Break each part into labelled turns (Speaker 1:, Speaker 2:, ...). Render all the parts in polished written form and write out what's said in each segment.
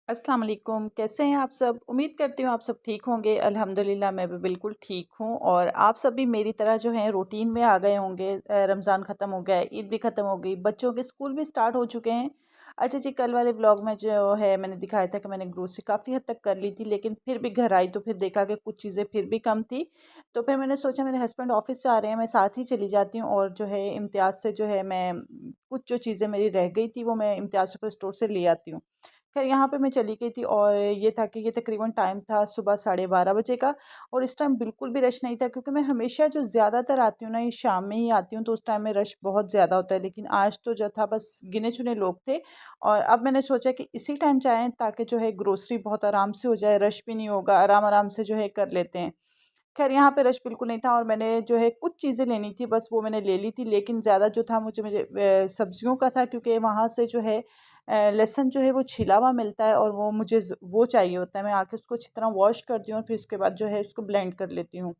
Speaker 1: अस्सलाम वालेकुम। कैसे हैं आप सब? उम्मीद करती हूँ आप सब ठीक होंगे। अल्हम्दुलिल्लाह मैं भी बिल्कुल ठीक हूँ और आप सब भी मेरी तरह जो हैं रूटीन में आ गए होंगे। रमज़ान ख़त्म हो गया है, ईद भी ख़त्म हो गई, बच्चों के स्कूल भी स्टार्ट हो चुके हैं। अच्छा जी, कल वाले व्लॉग में जो है मैंने दिखाया था कि मैंने ग्रोसरी काफ़ी हद तक कर ली थी, लेकिन फिर भी घर आई तो फिर देखा कि कुछ चीज़ें फिर भी कम थी। तो फिर मैंने सोचा मेरे हस्बैंड ऑफ़िस जा रहे हैं, मैं साथ ही चली जाती हूँ और जो है इम्तियाज़ से जो है मैं कुछ जो चीज़ें मेरी रह गई थी वो मैं इम्तियाज़ सुपर स्टोर से ले आती हूँ। ख़ैर यहाँ पे मैं चली गई थी और ये था कि ये तकरीबन टाइम था सुबह 12:30 बजे का और इस टाइम बिल्कुल भी रश नहीं था, क्योंकि मैं हमेशा जो ज़्यादातर आती हूँ ना, ये शाम में ही आती हूँ, तो उस टाइम में रश बहुत ज़्यादा होता है। लेकिन आज तो जो था बस गिने-चुने लोग थे और अब मैंने सोचा कि इसी टाइम जाएँ ताकि जो है ग्रोसरी बहुत आराम से हो जाए, रश भी नहीं होगा, आराम-आराम से जो है कर लेते हैं। ख़ैर यहाँ पे रश बिल्कुल नहीं था और मैंने जो है कुछ चीज़ें लेनी थी, बस वो मैंने ले ली थी, लेकिन ज़्यादा जो था मुझे मुझे सब्ज़ियों का था, क्योंकि वहाँ से जो है लहसुन जो है वो छिला हुआ मिलता है और वो मुझे वो चाहिए होता है। मैं आके उसको अच्छी तरह वॉश करती हूँ और फिर उसके बाद जो है उसको ब्लेंड कर लेती हूँ।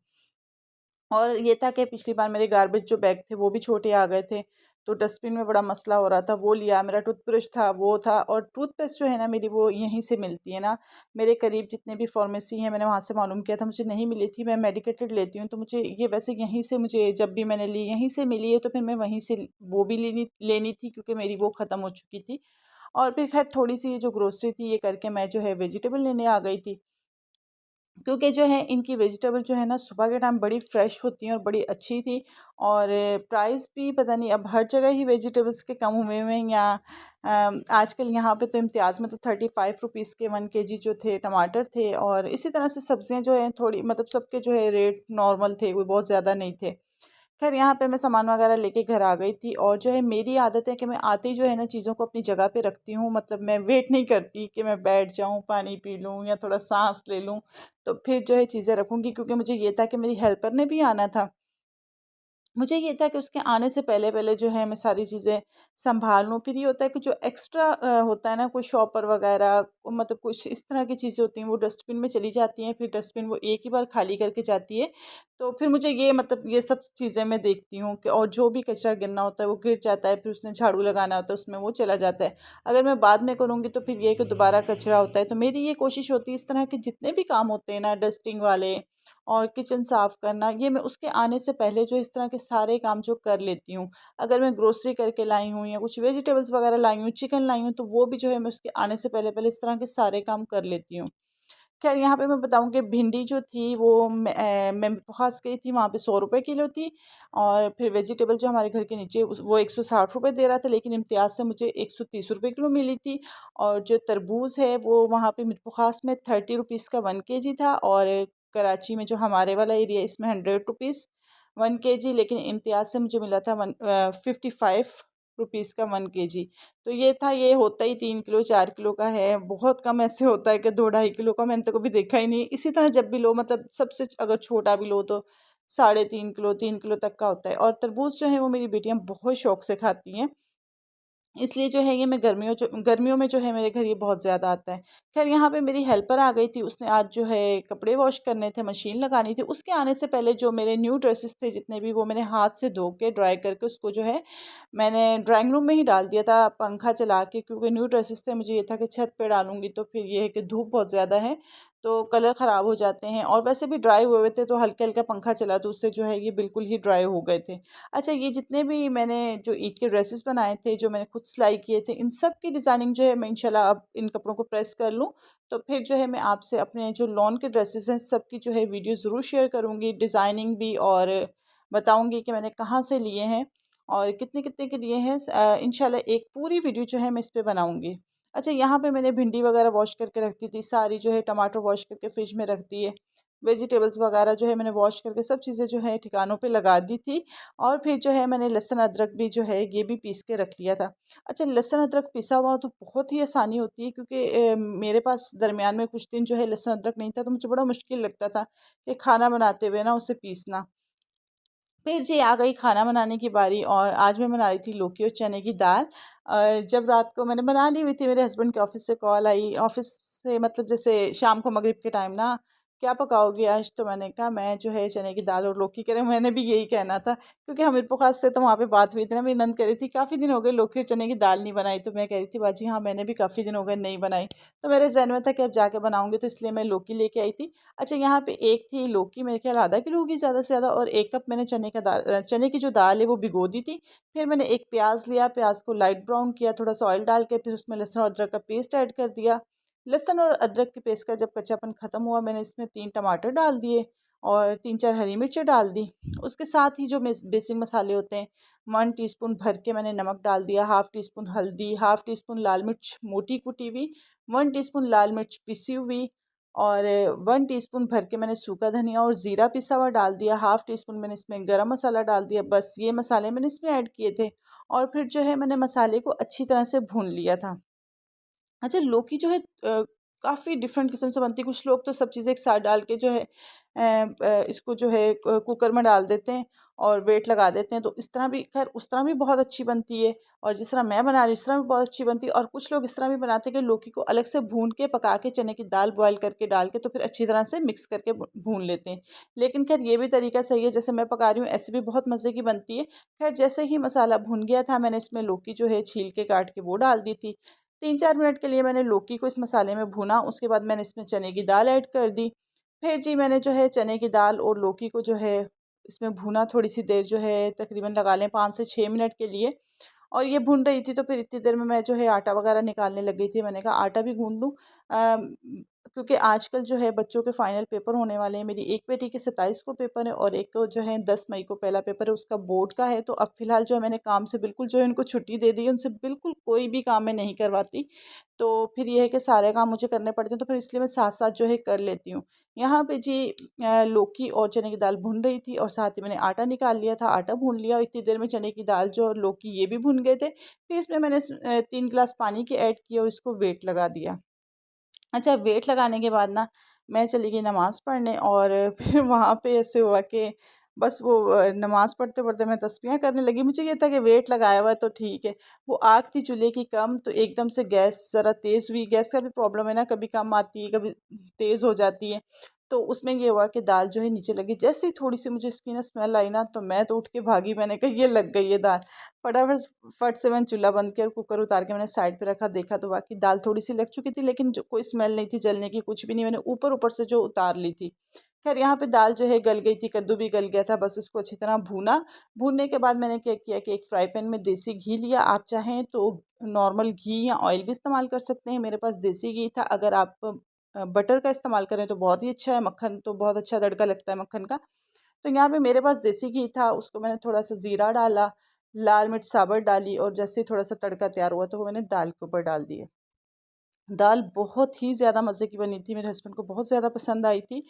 Speaker 1: और ये था कि पिछली बार मेरे गार्बेज जो बैग थे वो भी छोटे आ गए थे, तो डस्टबिन में बड़ा मसला हो रहा था, वो लिया। मेरा टूथब्रश था वो था और टूथपेस्ट जो है ना मेरी, वो यहीं से मिलती है ना, मेरे करीब जितने भी फार्मेसी हैं मैंने वहाँ से मालूम किया था, मुझे नहीं मिली थी। मैं मेडिकेटेड लेती हूँ, तो मुझे ये वैसे यहीं से, मुझे जब भी मैंने ली यहीं से मिली है, तो फिर मैं वहीं से वो भी लेनी लेनी थी, क्योंकि मेरी वो ख़त्म हो चुकी थी। और फिर खैर थोड़ी सी जो ग्रोसरी थी ये करके मैं जो है वेजिटेबल लेने आ गई थी, क्योंकि जो है इनकी वेजिटेबल जो है ना सुबह के टाइम बड़ी फ़्रेश होती हैं और बड़ी अच्छी थी। और प्राइस भी पता नहीं अब हर जगह ही वेजिटेबल्स के कम हुए हुए हैं, या आजकल यहाँ पे तो इम्तियाज़ में तो 35 रुपीज़ के 1 केजी जो थे टमाटर थे, और इसी तरह से सब्ज़ियाँ जो हैं थोड़ी, मतलब सबके जो है रेट नॉर्मल थे, कोई बहुत ज़्यादा नहीं थे। ख़ैर यहाँ पे मैं सामान वग़ैरह लेके घर आ गई थी और जो है मेरी आदत है कि मैं आते ही जो है ना चीज़ों को अपनी जगह पे रखती हूँ। मतलब मैं वेट नहीं करती कि मैं बैठ जाऊँ, पानी पी लूँ या थोड़ा साँस ले लूँ, तो फिर जो है चीज़ें रखूँगी, क्योंकि मुझे ये था कि मेरी हेल्पर ने भी आना था। मुझे ये था कि उसके आने से पहले-पहले जो है मैं सारी चीज़ें सँभाल लूँ। फिर ये होता है कि जो एक्स्ट्रा होता है ना, कोई शॉपर वग़ैरह, मतलब कुछ इस तरह की चीज़ें होती हैं, वो डस्टबिन में चली जाती हैं, फिर डस्टबिन वो एक ही बार खाली करके जाती है। तो फिर मुझे ये, मतलब ये सब चीज़ें मैं देखती हूँ कि, और जो भी कचरा गिरना होता है वो गिर जाता है, फिर उसने झाड़ू लगाना होता है उसमें वो चला जाता है। अगर मैं बाद में करूँगी तो फिर ये है कि दोबारा कचरा होता है। तो मेरी ये कोशिश होती है इस तरह के जितने भी काम होते हैं ना, डस्टिंग वाले और किचन साफ़ करना, ये मैं उसके आने से पहले जो इस तरह के सारे काम जो कर लेती हूँ। अगर मैं ग्रोसरी करके लाई हूँ या कुछ वेजिटेबल्स वग़ैरह लाई हूँ, चिकन लाई हूँ, तो वो भी जो है मैं उसके आने से पहले-पहले इस तरह के सारे काम कर लेती हूँ। ख़ैर यहाँ पे मैं बताऊँ कि भिंडी जो थी वो मैं पास गई थी, वहाँ पे ₹100 किलो थी। और फिर वेजिटेबल जो हमारे घर के नीचे वो ₹160 दे रहा था, लेकिन इम्तियाज़ से मुझे ₹130 किलो मिली थी। और जो तरबूज़ है वो वहाँ पे मिरपुखास में ₹30 का 1 केजी था, और कराची में जो हमारे वाला एरिया है इसमें ₹100 1 केजी, लेकिन इम्तियाज़ से मुझे मिला था 55 रुपीज़ का 1 केजी। तो ये था, ये होता ही 3 किलो 4 किलो का है, बहुत कम ऐसे होता है कि 2 ढाई किलो का, मैंने तो कभी देखा ही नहीं। इसी तरह जब भी लो, मतलब सबसे अगर छोटा भी लो तो साढ़े 3 किलो 3 किलो तक का होता है। और तरबूज जो है वो मेरी बेटियाँ बहुत शौक से खाती हैं, इसलिए जो है ये मैं गर्मियों में जो है मेरे घर ये बहुत ज़्यादा आता है। ख़ैर यहाँ पे मेरी हेल्पर आ गई थी, उसने आज जो है कपड़े वॉश करने थे, मशीन लगानी थी। उसके आने से पहले जो मेरे न्यू ड्रेसेस थे जितने भी, वो मैंने हाथ से धो के ड्राई करके उसको जो है मैंने ड्राइंग रूम में ही डाल दिया था पंखा चला के, क्योंकि न्यू ड्रेसेस थे, मुझे ये था कि छत पे डालूँगी तो फिर ये है कि धूप बहुत ज़्यादा है, तो कलर ख़राब हो जाते हैं, और वैसे भी ड्राई हुए हुए थे, तो हल्का-हल्का पंखा चला तो उससे जो है ये बिल्कुल ही ड्राई हो गए थे। अच्छा, ये जितने भी मैंने जो ईद के ड्रेसेस बनाए थे, जो मैंने खुद सिलाई किए थे, इन सब की डिज़ाइनिंग जो है मैं इंशाल्लाह अब इन कपड़ों को प्रेस कर लूँ, तो फिर जो है मैं आपसे अपने जो लॉन के ड्रेसेस हैं सबकी जो है वीडियो ज़रूर शेयर करूँगी, डिज़ाइनिंग भी, और बताऊँगी कि मैंने कहाँ से लिए हैं और कितने-कितने के लिए हैं। इंशाल्लाह एक पूरी वीडियो जो है मैं इस पे बनाऊँगी। अच्छा, यहाँ पे मैंने भिंडी वगैरह वॉश करके रख दी थी, सारी जो है टमाटर वॉश करके फ्रिज में रख दिए। वेजिटेबल्स वगैरह जो है मैंने वॉश करके सब चीज़ें जो है ठिकानों पे लगा दी थी, और फिर जो है मैंने लहसुन अदरक भी जो है ये भी पीस के रख लिया था। अच्छा, लहसुन अदरक पिसा हुआ तो बहुत ही आसानी होती है, क्योंकि मेरे पास दरमियान में कुछ दिन जो है लहसुन अदरक नहीं था, तो मुझे बड़ा मुश्किल लगता था कि खाना बनाते हुए ना उसे पीसना। फिर जी आ गई खाना बनाने की बारी, और आज मैं बना रही थी लौकी और चने की दाल। और जब रात को मैंने बना ली हुई थी, मेरे हस्बैंड के ऑफ़िस से कॉल आई, ऑफ़िस से मतलब जैसे शाम को मगरिब के टाइम ना, क्या पकाओगी आज? तो मैंने कहा मैं जो है चने की दाल और लौकी, कह रहे मैंने भी यही कहना था, क्योंकि हमीरपुर खास से तो वहाँ पे बात हुई थी ना, मेरी नंद कह रही थी काफ़ी दिन हो गए लौकी और चने की दाल नहीं बनाई, तो मैं कह रही थी बाजी हाँ मैंने भी काफ़ी दिन हो गए नहीं बनाई। तो मेरे जहन में था कि अब जाके बनाऊंगी, तो इसलिए मैं लौकी लेके आई थी। अच्छा, यहाँ पे एक थी लौकी मेरे ख्याल आधा किलो होगी ज़्यादा से ज़्यादा, और 1 कप मैंने चने की जो दाल है वो भिगो दी थी। फिर मैंने एक प्याज लिया, प्याज को लाइट ब्राउन किया, थोड़ा सा ऑयल डाल के, फिर उसमें लहसुन और अदरक का पेस्ट ऐड कर दिया। लहसुन और अदरक की पेस्ट का जब कच्चापन ख़त्म हुआ, मैंने इसमें 3 टमाटर डाल दिए और 3-4 हरी मिर्चें डाल दी। उसके साथ ही जो बेसिक मसाले होते हैं, 1 टीस्पून भर के मैंने नमक डाल दिया, हाफ़ टी स्पून हल्दी, हाफ़ टी स्पून लाल मिर्च मोटी कुटी हुई, 1 टीस्पून लाल मिर्च पिसी हुई, और 1 टीस्पून भर के मैंने सूखा धनिया और ज़ीरा पिसा हुआ डाल दिया, हाफ़ टी स्पून मैंने इसमें गरम मसाला डाल दिया। बस ये मसाले मैंने इसमें ऐड किए थे, और फिर जो है मैंने मसाले को अच्छी तरह से भून लिया था। अच्छा, लौकी जो है काफ़ी डिफरेंट किस्म से बनती है। कुछ लोग तो सब चीज़ें एक साथ डाल के जो है इसको जो है कुकर में डाल देते हैं और वेट लगा देते हैं, तो इस तरह भी, खैर उस तरह भी बहुत अच्छी बनती है, और जिस तरह मैं बना रही हूँ इस तरह भी बहुत अच्छी बनती है। और कुछ लोग इस तरह भी बनाते हैं कि लौकी को अलग से भून के पका के चने की दाल बॉयल करके डाल के तो फिर अच्छी तरह से मिक्स करके भून लेते हैं। लेकिन खैर ये भी तरीका सही है, जैसे मैं पका रही हूँ ऐसे भी बहुत मज़े की बनती है। खैर जैसे ही मसाला भुन गया था, मैंने इसमें लौकी जो है छील के काट के वो डाल दी थी। 3-4 मिनट के लिए मैंने लौकी को इस मसाले में भूना, उसके बाद मैंने इसमें चने की दाल ऐड कर दी। फिर जी मैंने जो है चने की दाल और लौकी को जो है इसमें भूना, थोड़ी-सी देर जो है तकरीबन लगा लें 5 से 6 मिनट के लिए। और ये भुन रही थी, तो फिर इतनी देर में मैं जो है आटा वगैरह निकालने लग गई थी। मैंने कहा आटा भी गूँध लूँ, क्योंकि आजकल जो है बच्चों के फाइनल पेपर होने वाले हैं। मेरी एक बेटी के 27 को पेपर है और एक को जो है 10 मई को पहला पेपर है, उसका बोर्ड का है। तो अब फ़िलहाल जो है मैंने काम से बिल्कुल जो है उनको छुट्टी दे दी है, उनसे बिल्कुल कोई भी काम मैं नहीं करवाती। तो फिर ये है कि सारे काम मुझे करने पड़ते हैं, तो फिर इसलिए मैं साथ-साथ जो है कर लेती हूँ। यहाँ पे जी लौकी और चने की दाल भुन रही थी और साथ ही मैंने आटा निकाल लिया था, आटा भून लिया, और इतनी देर में चने की दाल जो और लौकी ये भी भुन गए थे। फिर इसमें मैंने 3 गिलास पानी के ऐड किए और इसको वेट लगा दिया। अच्छा, वेट लगाने के बाद ना मैं चली गई नमाज़ पढ़ने, और फिर वहाँ पे ऐसे हुआ कि बस वो नमाज़ पढ़ते-पढ़ते मैं तस्बीहें करने लगी। मुझे ये था कि वेट लगाया हुआ है तो ठीक है। वो आग थी चूल्हे की कम, तो एकदम से गैस ज़रा तेज़ हुई। गैस का भी प्रॉब्लम है ना, कभी कम आती है, कभी तेज़ हो जाती है। तो उसमें ये हुआ कि दाल जो है नीचे लगी। जैसे ही थोड़ी-सी मुझे इसकी ना स्मेल आई ना, तो मैं तो उठ के भागी। मैंने कहा ये लग गई है दाल। फटाफट फट से मैंने चूल्हा बंद किया और कुकर उतार के मैंने साइड पे रखा, देखा तो वाक़ई दाल थोड़ी-सी लग चुकी थी, लेकिन जो कोई स्मेल नहीं थी जलने की, कुछ भी नहीं। मैंने ऊपर-ऊपर से जो उतार ली थी। ख़ैर यहाँ पे दाल जो है गल गई थी, कद्दू भी गल गया था, बस उसको अच्छी तरह भूना। भूनने के बाद मैंने क्या किया कि एक फ्राई पैन में देसी घी लिया। आप चाहें तो नॉर्मल घी या ऑयल भी इस्तेमाल कर सकते हैं। मेरे पास देसी घी था। अगर आप बटर का इस्तेमाल करें तो बहुत ही अच्छा है, मक्खन तो बहुत अच्छा तड़का लगता है मक्खन का। तो यहाँ पे मेरे पास देसी घी था, उसको मैंने थोड़ा-सा ज़ीरा डाला, लाल मिर्च साबुत डाली, और जैसे ही थोड़ा-सा तड़का तैयार हुआ तो वो मैंने दाल के ऊपर डाल दिए। दाल बहुत ही ज़्यादा मज़े की बनी थी, मेरे हस्बैंड को बहुत ज़्यादा पसंद आई थी।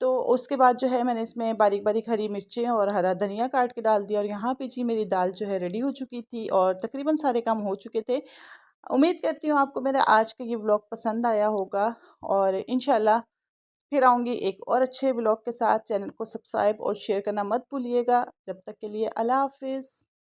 Speaker 1: तो उसके बाद जो है मैंने इसमें बारीक-बारीक हरी मिर्चें और हरा धनिया काट के डाल दिया, और यहाँ पे जी मेरी दाल जो है रेडी हो चुकी थी और तकरीबन सारे काम हो चुके थे। उम्मीद करती हूँ आपको मेरा आज का ये व्लॉग पसंद आया होगा, और इंशाल्लाह फिर आऊँगी एक और अच्छे व्लॉग के साथ। चैनल को सब्सक्राइब और शेयर करना मत भूलिएगा। जब तक के लिए अल्लाह हाफ़िज़।